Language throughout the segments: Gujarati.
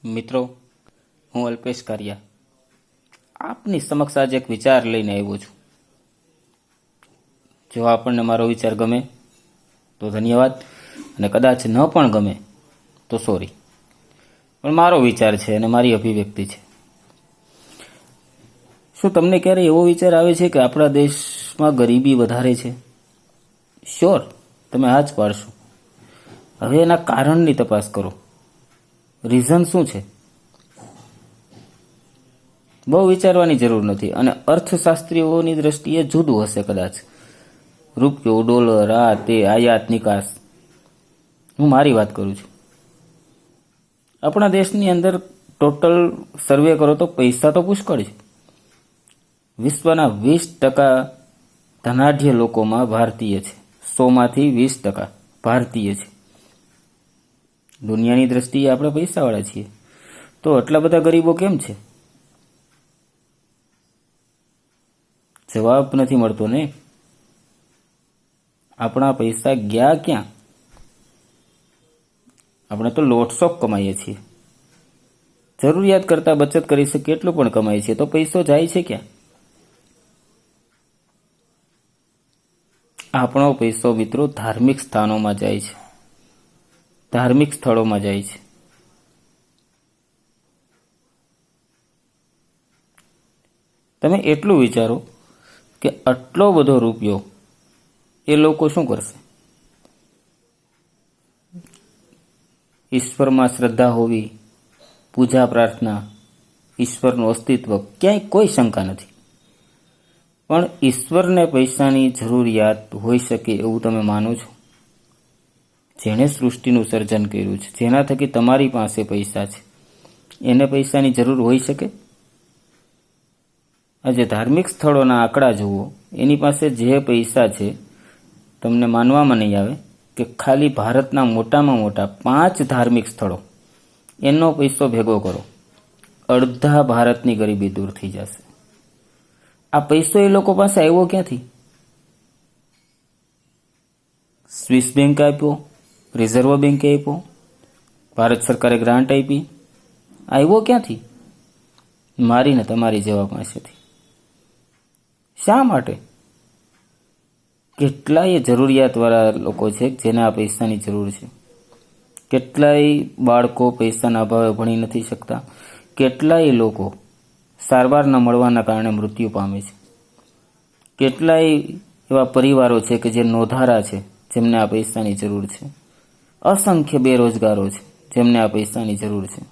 મિત્રો, હું અલ્પેશ કારિયા આપની સમક્ષ આજે એક વિચાર લઈને આવ્યો છું. જો આપણને મારો વિચાર ગમે તો ધન્યવાદ, અને કદાચ ન પણ ગમે તો સોરી, પણ મારો વિચાર છે અને મારી અભિવ્યક્તિ છે. શું તમને ક્યારે એવો વિચાર આવે છે કે આપણા દેશમાં ગરીબી વધારે છે? શ્યોર, તમે હા જ પાડશો. હવે એના કારણની તપાસ કરો. રીઝન શું છે? બહુ વિચારવાની જરૂર નથી, અને અર્થશાસ્ત્રીઓની દ્રષ્ટિએ જુદું હશે કદાચ. રૂપિયો, ડોલર, આ તે, આયાત નિકાસ. હું મારી વાત કરું છું. આપણા દેશની અંદર ટોટલ સર્વે કરો તો પૈસા તો પુષ્કળ છે. વિશ્વના 20% ધનાઢ્ય લોકોમાં ભારતીય છે. 100માંથી 20% ભારતીય છે. દુનિયાની દ્રષ્ટિએ આપણે પૈસાવાળા છીએ, તો આટલા બધા ગરીબો કેમ છે? જવાબ નથી મળતો ને. આપણા પૈસા ગયા ક્યાં? આપણે તો લોટશોપ કમાઈએ છીએ. જરૂરિયાત કરતાં બચત કરી શકીએ એટલું પણ કમાઈએ છીએ, તો પૈસો જાય છે ક્યાં? આપણો પૈસો મિત્રો ધાર્મિક સ્થાનોમાં જાય છે, ધાર્મિક સ્થળોમાં જાય છે. તમે એટલું વિચારો કે આટલો બધો રૂપિયો એ લોકો શું કરશે? ઈશ્વરમાં શ્રદ્ધા હોવી, પૂજા પ્રાર્થના, ઈશ્વરનું અસ્તિત્વ, ક્યાંય કોઈ શંકા નથી. પણ ઈશ્વરને પૈસાની જરૂરિયાત હોઈ શકે એવું તમે માનો છો? જેણે સૃષ્ટિનું સર્જન કર્યું છે, જેના થકી તમારી પાસે પૈસા છે, એને પૈસાની જરૂર હોઈ શકે? આજે ધાર્મિક સ્થળોના આંકડા જુઓ, એની પાસે જે પૈસા છે, તમને માનવામાં નહીં આવે કે ખાલી ભારતના મોટામાં મોટા 5 ધાર્મિક સ્થળો, એનો પૈસો ભેગો કરો, અડધા ભારતની ગરીબી દૂર થઈ જશે. આ પૈસો એ લોકો પાસે આવ્યો ક્યાંથી? સ્વિસ બેંક આપ્યો, રિઝર્વ બેંકે આપ્યો, ભારત સરકારે ગ્રાન્ટ આપી? આવ્યો ક્યાંથી? મારી ને તમારી જેવા પાસેથી. શા માટે? કેટલાય જરૂરિયાતવાળા લોકો છે જેને આ પૈસાની જરૂર છે. કેટલાય બાળકો પૈસાના અભાવે ભણી નથી શકતા. કેટલાય લોકો સારવાર ન મળવાના કારણે મૃત્યુ પામે છે. કેટલાય એવા પરિવારો છે કે જે નોંધારા છે, જેમને આ પૈસાની જરૂર છે. અસંખ્ય બેરોજગારો છે જેમને આ પૈસાની જરૂર છે.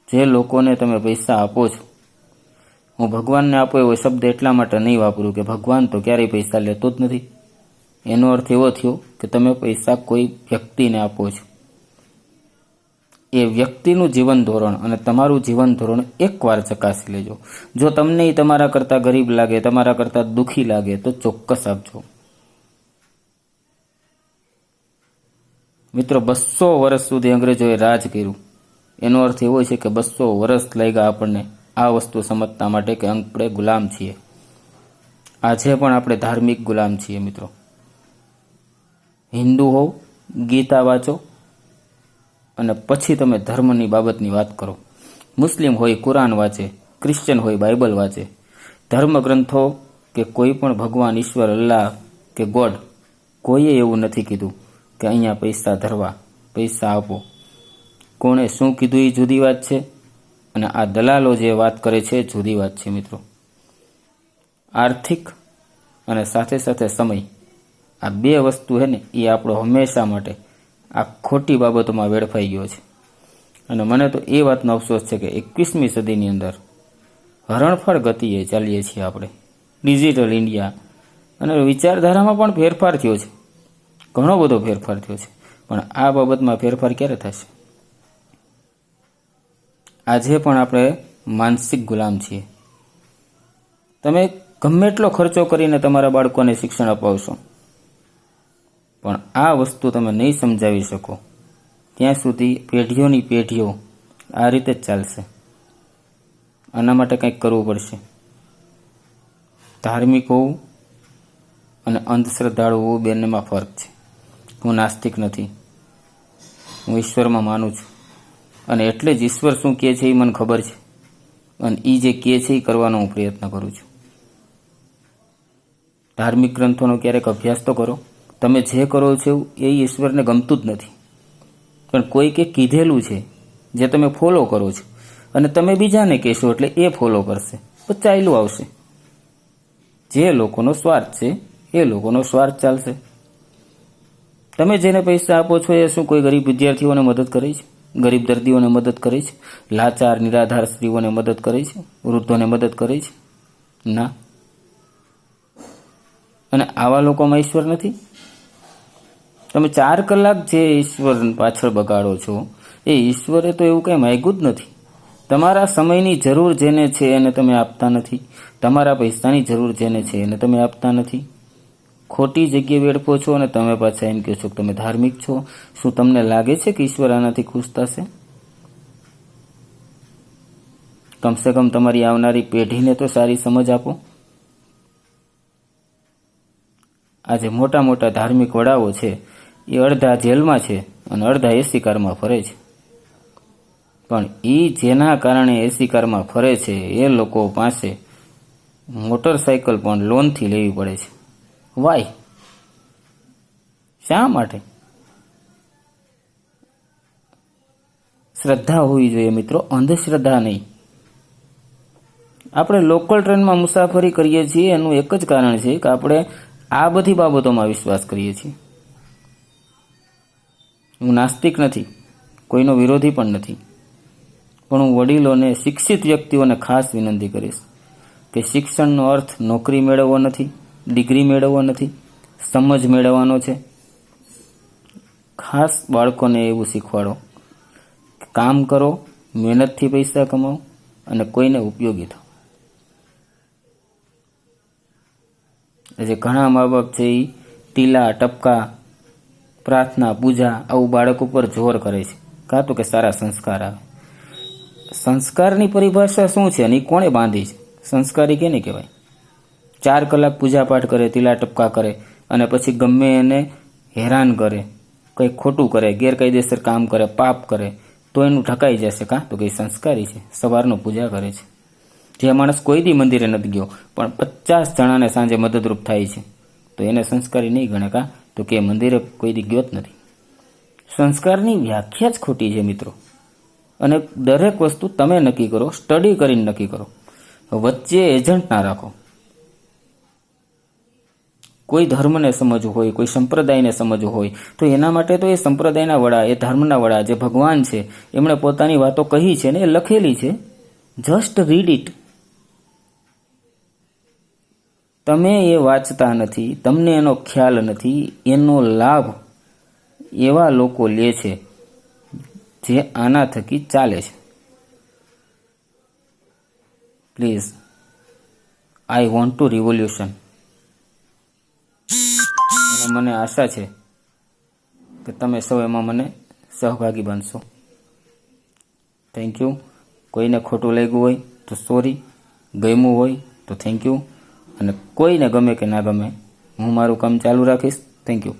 જે લોકોને તમે પૈસા આપો છો, હું ભગવાનને આપો એવો શબ્દ એટલા માટે નહીં વાપરું કે ભગવાન તો ક્યારેય પૈસા લેતો જ નથી. એનો અર્થ એવો થયો કે તમે પૈસા કોઈ વ્યક્તિને આપો છો. એ વ્યક્તિનું જીવન ધોરણ અને તમારું જીવન ધોરણ એકવાર ચકાસી લેજો. જો તમને તમારા કરતાં ગરીબ લાગે, તમારા કરતાં દુઃખી લાગે, તો ચોક્કસ આપજો. મિત્રો, 200 વર્ષ સુધી અંગ્રેજોએ રાજ કર્યું. એનો અર્થ એવો છે કે 200 વર્ષ લાગ્યા આપણને આ વસ્તુ સમજતા માટે કે આપણે ગુલામ છીએ. આજે પણ આપણે ધાર્મિક ગુલામ છીએ. મિત્રો, હિન્દુ હોવ, ગીતા વાંચો અને પછી તમે ધર્મની બાબતની વાત કરો. મુસ્લિમ હોય કુરાન વાંચે, ક્રિશ્ચન હોય બાઇબલ વાંચે. ધર્મ ગ્રંથો કે કોઈ પણ ભગવાન, ઈશ્વર, અલ્લાહ કે ગોડ, કોઈએ એવું નથી કીધું કે અહીંયા પૈસા ધરવા, પૈસા આપો. કોણે શું કીધું એ જુદી વાત છે, અને આ દલાલો જે વાત કરે છે જુદી વાત છે. મિત્રો, આર્થિક અને સાથે સાથે સમય, આ 2 વસ્તુ છે ને, એ આપણો હંમેશા માટે આ ખોટી બાબતોમાં વેડફાઈ ગયો છે. અને મને તો એ વાતનો અફસોસ છે કે 21મી સદીની અંદર હરણફાળ ગતિએ ચાલીએ છીએ આપણે. ડિજિટલ ઇન્ડિયા અને વિચારધારામાં પણ ફેરફાર થયો છે, ઘણો બધો ફેરફાર થયો છે. પણ આ બાબતમાં ફેરફાર ક્યારે થશે? આજે પણ આપણે માનસિક ગુલામ છીએ. તમે ગમે એટલો ખર્ચો કરીને તમારા બાળકોને શિક્ષણ અપાવશો, પણ આ વસ્તુ તમે નહીં સમજાવી શકો ત્યાં સુધી પેઢીઓની પેઢીઓ આ રીતે જ ચાલશે. આના માટે કંઈક કરવું પડશે. ધાર્મિક હોવું અને અંધશ્રદ્ધાળુ હોવું બંનેમાં ફરક છે. હું નાસ્તિક નથી, હું ઈશ્વરમાં માનું છું. અને એટલે જ ઈશ્વર શું કહે છે એ મને ખબર છે, અને એ જે કહે છે એ કરવાનો હું પ્રયત્ન કરું છું. ધાર્મિક ગ્રંથોનો ક્યારેક અભ્યાસ તો કરો. તમે જે કરો છો એ ઈશ્વરને ગમતું જ નથી, પણ કોઈકે કીધેલું છે જે તમે ફોલો કરો છો, અને તમે બીજાને કહેશો એટલે એ ફોલો કરશે, તો ચાલ્યું આવશે. જે લોકોનો સ્વાર્થ છે એ લોકોનો સ્વાર્થ ચાલશે. તમે જેને પૈસા આપો છો એ શું કોઈ ગરીબ વિદ્યાર્થીઓને મદદ કરે છે? ગરીબ દર્દીઓને મદદ કરે છે? લાચાર નિરાધાર સ્ત્રીઓને મદદ કરે છે? વૃદ્ધોને મદદ કરે છે? ના. અને આવા લોકોમાં ઈશ્વર નથી. તમે 4 કલાક જે ઈશ્વર પાછળ બગાડો છો એ ઈશ્વરે તો એવું કંઈ માંગ્યું જ નથી. તમારા સમયની જરૂર જેને છે એને તમે આપતા નથી. તમારા પૈસાની જરૂર જેને છે એને તમે આપતા નથી. ખોટી જગ્યાએ વેડફો છો અને તમે પાછા એમ કહો છો કે તમે ધાર્મિક છો. શું તમને લાગે છે કે ઈશ્વર આનાથી ખુશ થશે? કમસે કમ તમારી આવનારી પેઢીને તો સારી સમજ આપો. આજે મોટા મોટા ધાર્મિક વડાઓ છે એ અડધા જેલમાં છે અને અડધા એસી કારમાં ફરે છે. પણ એ જેના કારણે એસી કારમાં ફરે છે એ લોકો પાસે મોટરસાયકલ પણ લોનથી લેવી પડે છે. વાય? શા માટે? શ્રદ્ધા હોવી જોઈએ મિત્રો, અંધશ્રદ્ધા નહીં. આપણે લોકલ ટ્રેનમાં મુસાફરી કરીએ છીએ એનું એક જ કારણ છે કે આપણે આ બધી બાબતોમાં વિશ્વાસ કરીએ છીએ. હું નાસ્તિક નથી, કોઈનો વિરોધી પણ નથી, પણ હું વડીલોને, શિક્ષિત વ્યક્તિઓને ખાસ વિનંતી કરીશ કે શિક્ષણનો અર્થ નોકરી મેળવવો નથી, ડિગ્રી મેળવવો નથી, સમજ મેળવવાનો છે. ખાસ બાળકોને એવું શીખવાડો કે કામ કરો, મહેનતથી પૈસા કમાઓ અને કોઈને ઉપયોગી થાઓ. જે ઘણા મા બાપ છે એ ટીલા, ટપકા, પ્રાર્થના, પૂજા આવું બાળક ઉપર જોર કરે છે, કાં તો કે સારા સંસ્કાર આવે. સંસ્કારની પરિભાષા શું છે અને એ કોણે બાંધી છે? સંસ્કારી કેને કહેવાય? 4 કલાક પૂજાપાઠ કરે, ટીલા ટપકા કરે અને પછી ગમે એને હેરાન કરે, કંઈ ખોટું કરે, ગેરકાયદેસર કામ કરે, પાપ કરે તો એનું ઢકાઈ જશે. કાં તો કે સંસ્કારી છે, સવારનો પૂજા કરે છે. જે માણસ કોઈ દી મંદિરે નથી ગયો પણ 50 જણાને સાંજે મદદરૂપ થાય છે તો એને સંસ્કારી નહીં ગણે. કાં તો કે મંદિરે કોઈ દી ગયો જ નથી. સંસ્કારની વ્યાખ્યા જ ખોટી છે મિત્રો. અને દરેક વસ્તુ તમે નક્કી કરો, સ્ટડી કરીને નક્કી કરો. વચ્ચે એજન્ટ ના રાખો. કોઈ ધર્મને સમજવું હોય, કોઈ સંપ્રદાયને સમજવું હોય તો એના માટે તો એ સંપ્રદાયના વડા, એ ધર્મના વડા જે ભગવાન છે એમણે પોતાની વાતો કહી છે ને એ લખેલી છે. Just read it. તમે એ વાંચતા નથી, તમને એનો ખ્યાલ નથી. એનો લાભ એવા લોકો લે છે જે આના થકી ચાલે છે. Please, I want to revolution. અને મને આશા છે કે તમે સૌ એમાં મને સહભાગી બનશો. Thank you. કોઈને ખોટું લાગ્યું હોય તો સોરી, ગમ્યું હોય તો થેન્ક યુ, અને કોઈને ગમે કે ના ગમે હું મારું કામ ચાલુ રાખીશ. Thank you.